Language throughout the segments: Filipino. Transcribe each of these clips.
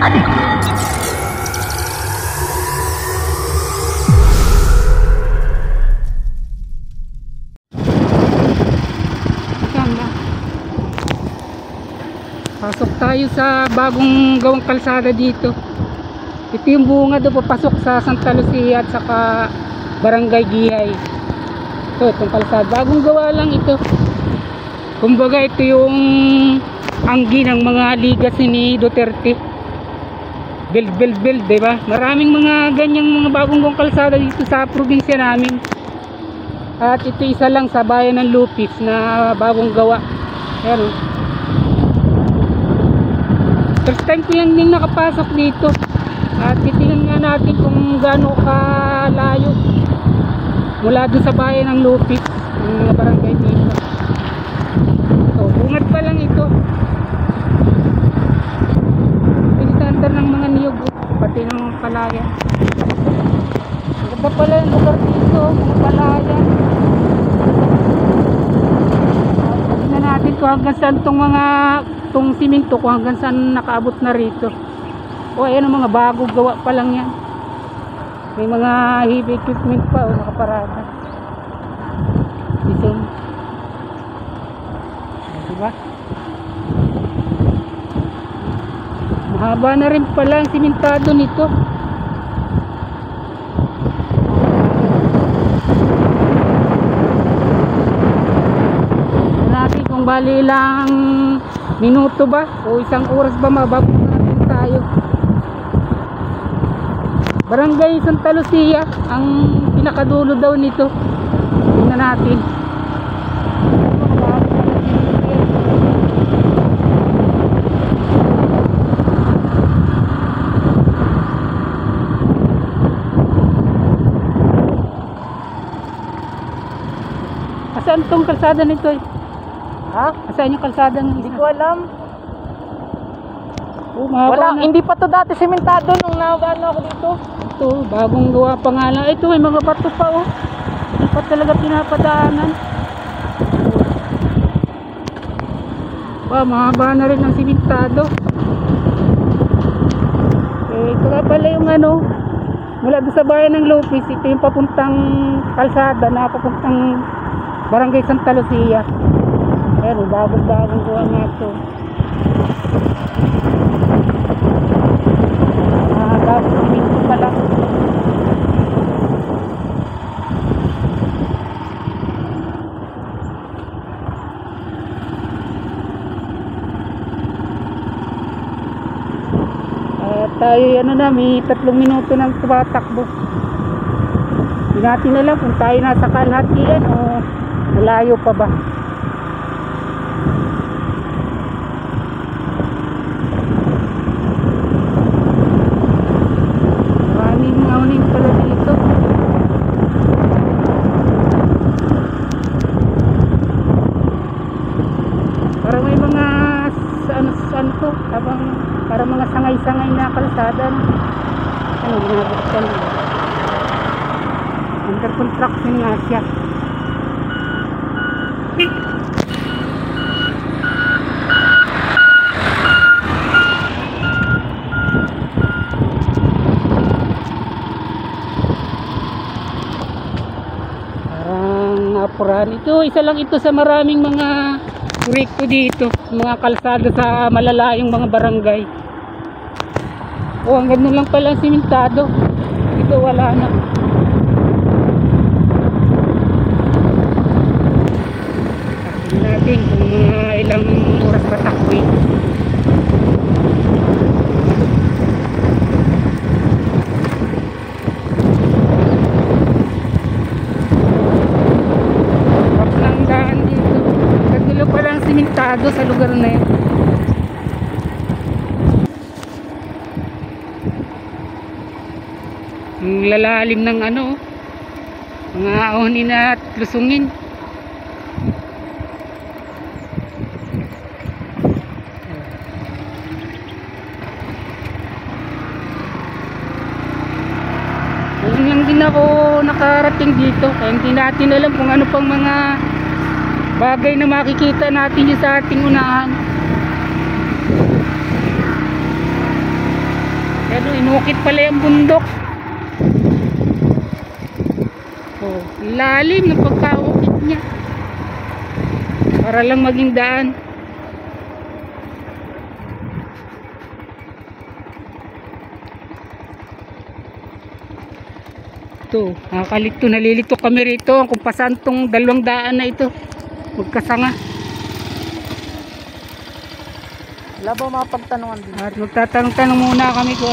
Pasok tayo sa bagong gawang kalsada dito. Ito yung bunga doon papasok sa Santa Lucia at saka Barangay Gihay. Itong kalsada, bagong gawa lang ito. Kumbaga ito yung anggi ng mga legacy ni Duterte. Build, diba? Maraming mga ganyang mga bagong gawang kalsada dito sa probinsya namin. At ito isa lang sa bayan ng Lupis na bagong gawa. Ayan, first time ko yan din nakapasok dito. At titingnan nga natin kung gaano kalayo mula doon sa bayan ng Lupis, yung mga barangay dito. So, bungat pa lang ito. Yung standard ng mga niyog, pati ng mga palaya. Maganda pala yung lugar dito, mga palaya. Tignan natin kung hanggang saan itong simento, kung hanggang saan nakaabot na rito. O ayan ang mga bago gawa pa lang yan. May mga heavy equipment pa o nakaparada dito, diba? Mahaba na rin pala ang simentado nito. Natin kung bali lang minuto ba o isang oras ba mababot natin tayo. Barangay Santa Lucia ang pinakadulo daw nito. Tingnan natin. Saan tong kalsada nito eh? Ha? Saan yung kalsada nito? Hindi ko alam. Oh, Wala, hindi pa to dati sementado nung nakagaano ako dito. Ito, bagong gawa pa nga lang. Ito, may mga bato pa oh. Hindi pa talaga pinapadaanan. Mahaba na rin ang simentado. Ito nga pala yung mula doon sa bayan ng Lupis. Ito yung papuntang kalsada na papuntang Barangay Santa Lucia. Ayan, bagong gawa nga ito. Bagong simento pala. Tayo may 3 minuto nang tumatakbo. Hindi natin alam kung tayo nasa kalahatian o malayo pa ba. Maraming ngawnin pala dito. Para may mga saan to habang para mga sangay-sangay na kalsada. Ginagawa under construction nga siya. Parang apurahan ito. Isa lang ito sa maraming mga proyekto dito, mga kalsada sa malalayong mga barangay. Hanggang nun lang pala simentado. Ito wala na. Tingnan natin kung mga ilang oras pa takbo. Tapos lang daan dito. Nagdulo pa lang simentado sa lugar na yun. Ang lalalim ng mga ahonin at lusungin. Ngayon lang din ako nakarating dito, kaya hindi natin alam kung ano pang mga bagay na makikita natin sa ating unahan. Bukid pala yung bundok. Oh, lalim ng pagkaukit niya. Para lang maging daan. Ito, nakakalito, nalilito kami rito kung pasan tong dalawang daan na ito. Magkasanga. Wala ba mapagtanungan din? At magtatanong-tanong muna kami kung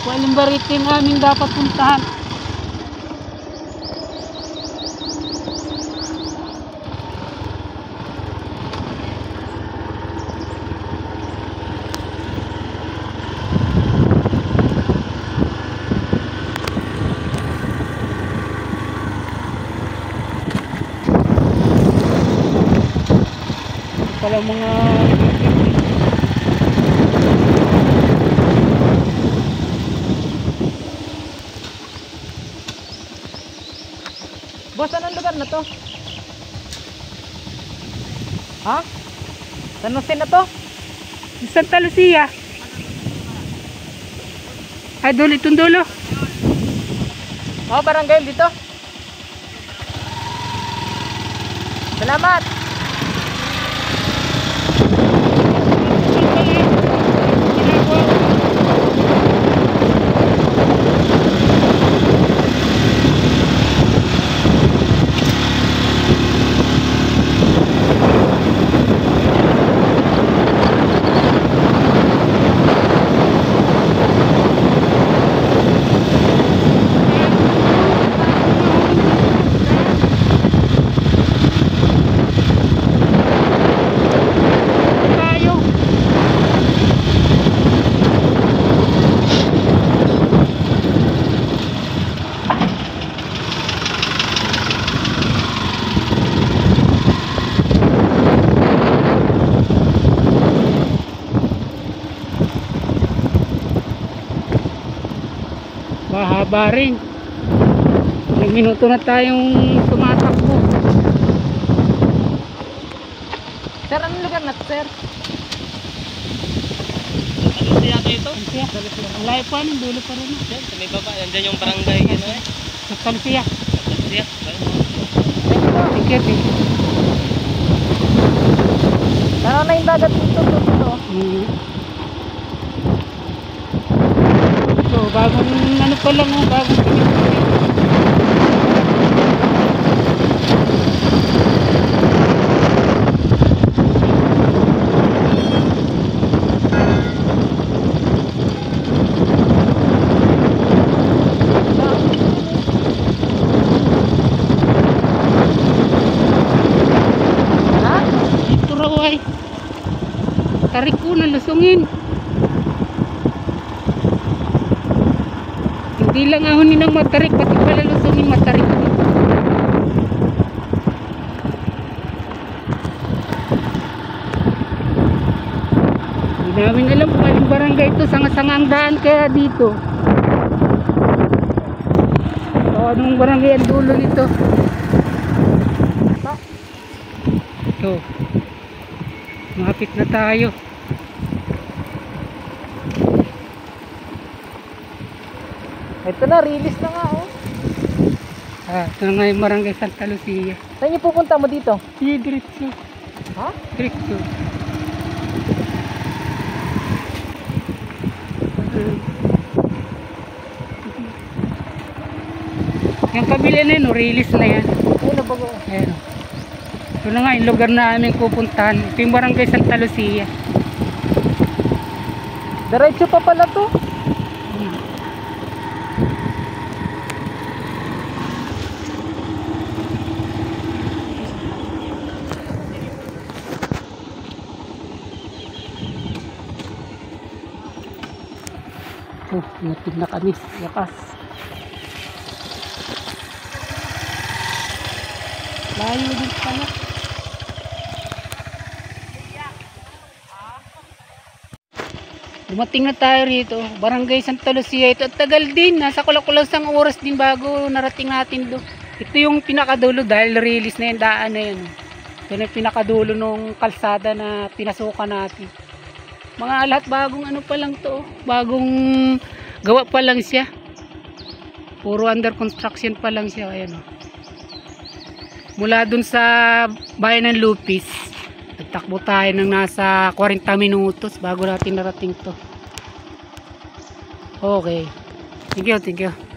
anong baritin namin dapat puntahan. Pala mga Boss, anong lugar na to? Ha? San Jose na to? Santa Lucia. Ay, dulo itong dulo. Oh, barangay dito. Salamat. Mahaba rin. Ilang minuto na tayong tumatakbo. Sir, anong lugar na to, sir? Ano siya ito? Ang layo pa, ang dulo pa rin. Yan, sa may baba, nandyan yung barangay, ano eh. Santa Lucia. Siya, Thank you. Tara na yung dagat dito, dito. So, bagong ano pa lang, bagong pinipili. Ha? Dito raw ay tarik ko na lusungin. Hindi lang ahonin ng matarik, pati pala lusungin matarik. Hindi namin alam kung aling barangay ito, sanga-sanga ang daan kaya dito. So, anong barangay ang dulo nito? Ito. Mahapit na tayo. Ito na, release na nga, oh. Ito na nga yung barangay Santa Lucia. Saan yung pupunta mo dito? Sige, diretso. Ha? Diretso. Yung kabila na yun, release na yan. Ayun na bago. Ayan. Ito na nga yung lugar na aming pupuntahan. Ito yung barangay Santa Lucia. Diretso pa pala to. Natin na kami. Yakas. Layo din pala. Dumating na tayo rito. Barangay Santa Lucia. Ito at tagal din. Nasa kulakulasang oras din bago narating natin doon. Ito yung pinakadulo dahil release na yung daan na yun. Ito na yung pinakadulo nung kalsada na pinasukan natin. Mga lahat bagong ano pa lang to. Bagong gawa pa lang siya. Puro under construction pa lang siya. Ayan o. Mula dun sa bayan ng Lupis, nagtakbo tayo ng nasa 40 minutos bago natin narating to. Okay. Thank you, thank you.